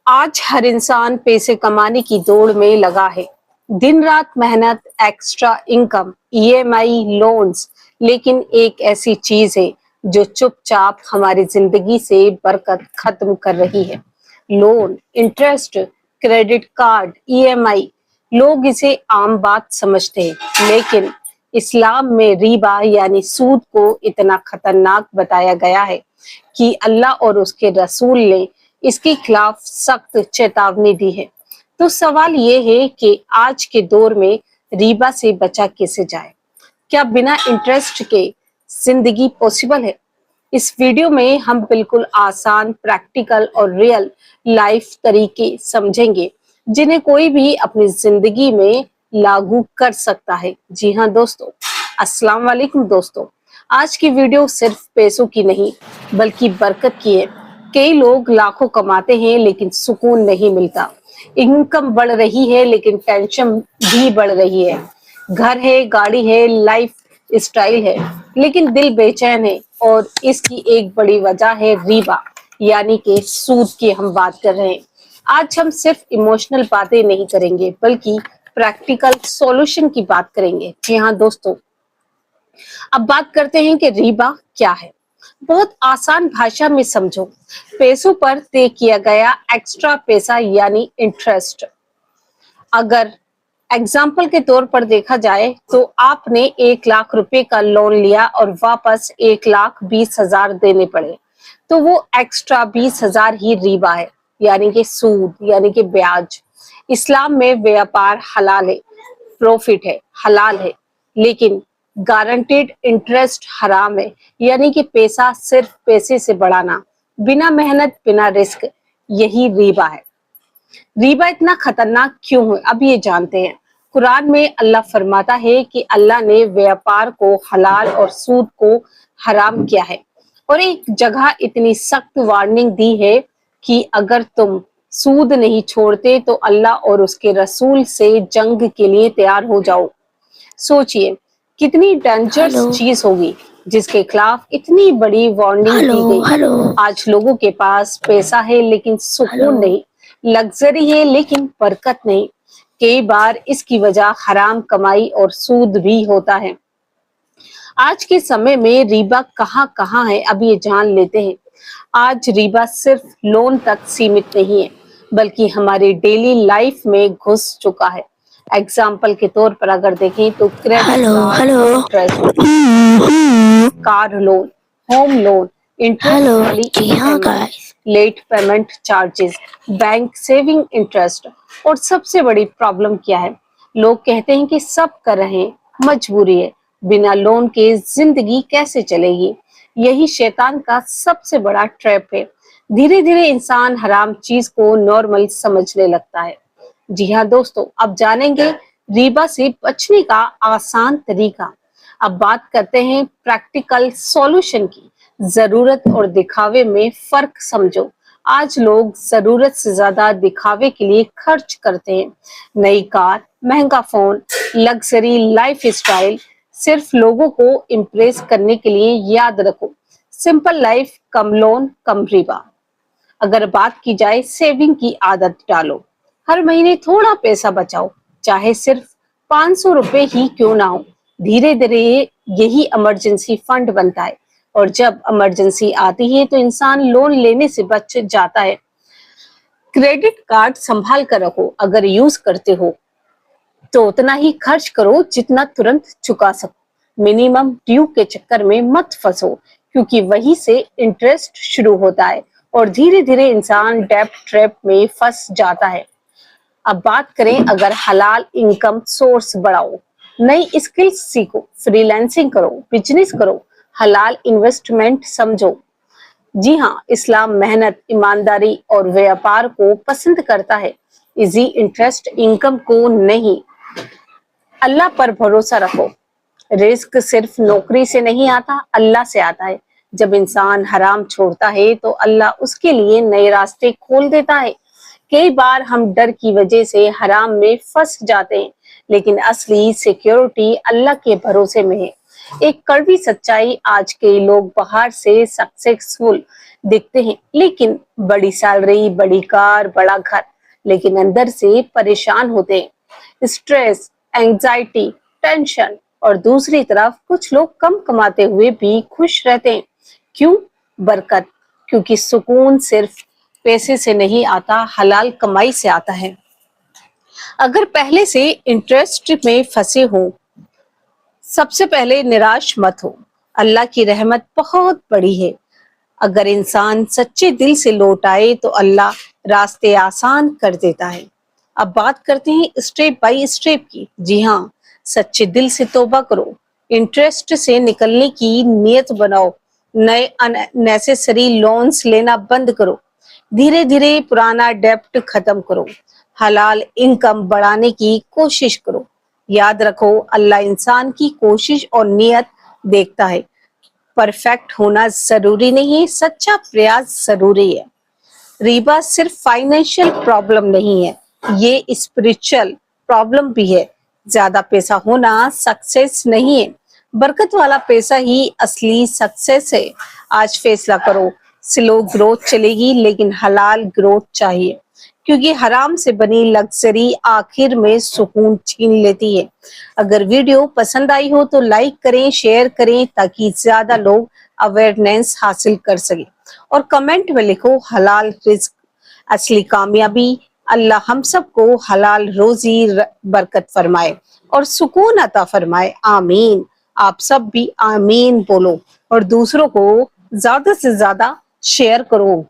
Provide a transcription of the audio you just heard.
आज हर इंसान पैसे कमाने की दौड़ में लगा है। दिन रात मेहनत, एक्स्ट्रा इनकम, ईएमआई, लोन्स। लेकिन एक ऐसी चीज है जो चुपचाप हमारी जिंदगी से बरकत खत्म कर रही है। Loan, interest, credit card, EMI. लोग इसे आम बात समझते हैं, लेकिन इस्लाम में रिबा यानी सूद को इतना खतरनाक बताया गया है कि अल्लाह और उसके रसूल ने इसके खिलाफ सख्त चेतावनी दी है। तो सवाल ये है कि आज के दौर में रिबा से बचा कैसे जाए? क्या बिना इंटरेस्ट के जिंदगी पॉसिबल है? इस वीडियो में हम बिल्कुल आसान, प्रैक्टिकल और रियल लाइफ तरीके समझेंगे जिन्हें कोई भी अपनी जिंदगी में लागू कर सकता है। जी हाँ दोस्तों, अस्सलाम वालेकुम दोस्तों। आज की वीडियो सिर्फ पैसों की नहीं बल्कि बरकत की है। कई लोग लाखों कमाते हैं लेकिन सुकून नहीं मिलता। इनकम बढ़ रही है लेकिन टेंशन भी बढ़ रही है। घर है, गाड़ी है, लाइफ स्टाइल है, लेकिन दिल बेचैन है। और इसकी एक बड़ी वजह है रिबा यानी कि सूद की हम बात कर रहे हैं। आज हम सिर्फ इमोशनल बातें नहीं करेंगे बल्कि प्रैक्टिकल सॉल्यूशन की बात करेंगे। जी हाँ दोस्तों, अब बात करते हैं कि रिबा क्या है। बहुत आसान भाषा में समझो, पैसों पर तय किया गया एक्स्ट्रा पैसा यानी इंटरेस्ट। अगर एग्जाम्पल के तौर पर देखा जाए तो आपने 1 लाख रुपए का लोन लिया और वापस 1,20,000 देने पड़े, तो वो एक्स्ट्रा 20,000 ही रिबा है, यानी कि सूद, यानी कि ब्याज। इस्लाम में व्यापार हलाल है, प्रॉफिट है, हलाल है, लेकिन गारंटेड इंटरेस्ट हराम है, यानी कि पैसा सिर्फ पैसे से बढ़ाना, बिना मेहनत, बिना रिस्क, यही रिबा है। रिबा इतना खतरनाक क्यों है, अब ये जानते हैं। कुरान में अल्लाह फरमाता है कि अल्लाह ने व्यापार को हलाल और सूद को हराम किया है, और एक जगह इतनी सख्त वार्निंग दी है कि अगर तुम सूद नहीं छोड़ते तो अल्लाह और उसके रसूल से जंग के लिए तैयार हो जाओ। सोचिए कितनी डेंजरस चीज होगी जिसके खिलाफ इतनी बड़ी वार्निंग दी गई। आज लोगों के पास पैसा है लेकिन सुकून नहीं, लग्जरी है लेकिन बरकत नहीं। कई बार इसकी वजह हराम कमाई और सूद भी होता है। आज के समय में रिबा कहाँ कहाँ है, अब ये जान लेते हैं। आज रिबा सिर्फ लोन तक सीमित नहीं है बल्कि हमारी डेली लाइफ में घुस चुका है। एग्जाम्पल के तौर पर अगर देखें तो credit card, car loan, home loan, interest, late payment charges, bank saving interest. और सबसे बड़ी प्रॉब्लम क्या है? लोग कहते हैं कि सब कर रहे हैं, मजबूरी है, बिना लोन के जिंदगी कैसे चलेगी? यही शैतान का सबसे बड़ा ट्रैप है। धीरे धीरे इंसान हराम चीज को नॉर्मल समझने लगता है। जी हाँ दोस्तों, अब जानेंगे रिबा से बचने का आसान तरीका। अब बात करते हैं प्रैक्टिकल सॉल्यूशन की। जरूरत और दिखावे में फर्क समझो। आज लोग जरूरत से ज्यादा दिखावे के लिए खर्च करते हैं। नई कार, महंगा फोन, लग्जरी लाइफ स्टाइल, सिर्फ लोगों को इम्प्रेस करने के लिए। याद रखो, सिंपल लाइफ, कम लोन, कम रिबा। अगर बात की जाए सेविंग की, आदत डालो। हर महीने थोड़ा पैसा बचाओ, चाहे सिर्फ 500 रुपए ही क्यों ना हो। धीरे धीरे यही इमरजेंसी फंड बनता है, और जब इमरजेंसी आती है तो इंसान लोन लेने से बच जाता है। क्रेडिट कार्ड संभाल कर रखो, अगर यूज करते हो तो उतना ही खर्च करो जितना तुरंत चुका सको। मिनिमम ड्यू के चक्कर में मत फंसो, क्योंकि वहीं से इंटरेस्ट शुरू होता है और धीरे धीरे इंसान डेब्ट ट्रैप में फंस जाता है। अब बात करें, अगर हलाल इनकम सोर्स बढ़ाओ, नई स्किल्स सीखो, फ्रीलांसिंग करो, बिजनेस करो, हलाल इन्वेस्टमेंट समझो। जी हाँ, इस्लाम मेहनत, ईमानदारी और व्यापार को पसंद करता है, इजी इंटरेस्ट इनकम को नहीं। अल्लाह पर भरोसा रखो। रिस्क सिर्फ नौकरी से नहीं आता, अल्लाह से आता है। जब इंसान हराम छोड़ता है तो अल्लाह उसके लिए नए रास्ते खोल देता है। कई बार हम डर की वजह से हराम में फंस जाते हैं, लेकिन असली सिक्योरिटी अल्लाह के भरोसे में है। एक कड़वी सच्चाई, आज के लोग बाहर से सक्सेसफुल दिखते हैं, लेकिन बड़ी सैलरी, बड़ी कार, बड़ा घर, लेकिन अंदर से परेशान होते हैं। Stress, anxiety, tension. और दूसरी तरफ कुछ लोग कम कमाते हुए भी खुश रहते हैं। क्यों? बरकत। क्योंकि सुकून सिर्फ पैसे से नहीं आता, हलाल कमाई से आता है। अगर पहले से इंटरेस्ट में फंसे हो, सबसे पहले निराश मत हो। अल्लाह की रहमत बहुत बड़ी है। अगर इंसान सच्चे दिल से लौट आए तो अल्लाह रास्ते आसान कर देता है। अब बात करते हैं स्टेप बाय स्टेप की। जी हाँ, सच्चे दिल से तौबा करो, इंटरेस्ट से निकलने की नियत बनाओ, नए अननेसेसरी लोन्स लेना बंद करो, धीरे धीरे पुराना डेब्ट खत्म करो, हलाल इनकम बढ़ाने की कोशिश करो। याद रखो, अल्लाह इंसान की कोशिश और नियत देखता है। परफेक्ट होना जरूरी नहीं है, सच्चा प्रयास जरूरी है। रिबा सिर्फ फाइनेंशियल प्रॉब्लम नहीं है, ये स्पिरिचुअल प्रॉब्लम भी है। ज्यादा पैसा होना सक्सेस नहीं है, बरकत वाला पैसा ही असली सक्सेस है। आज फैसला करो, स्लो ग्रोथ चलेगी लेकिन हलाल ग्रोथ चाहिए, क्योंकि हराम से बनी लग्जरी आखिर में सुकून छीन लेती है। अगर वीडियो पसंद आई हो तो लाइक करें, शेयर करें, ताकि ज्यादा लोग अवेयरनेस हासिल कर सके। और कमेंट में लिखो, हलाल रिस्क असली कामयाबी। अल्लाह हम सबको हलाल रोजी बरकत फरमाए और सुकून अता फरमाए। आमीन। आप सब भी आमीन बोलो और दूसरों को ज्यादा से ज्यादा शेयर करो।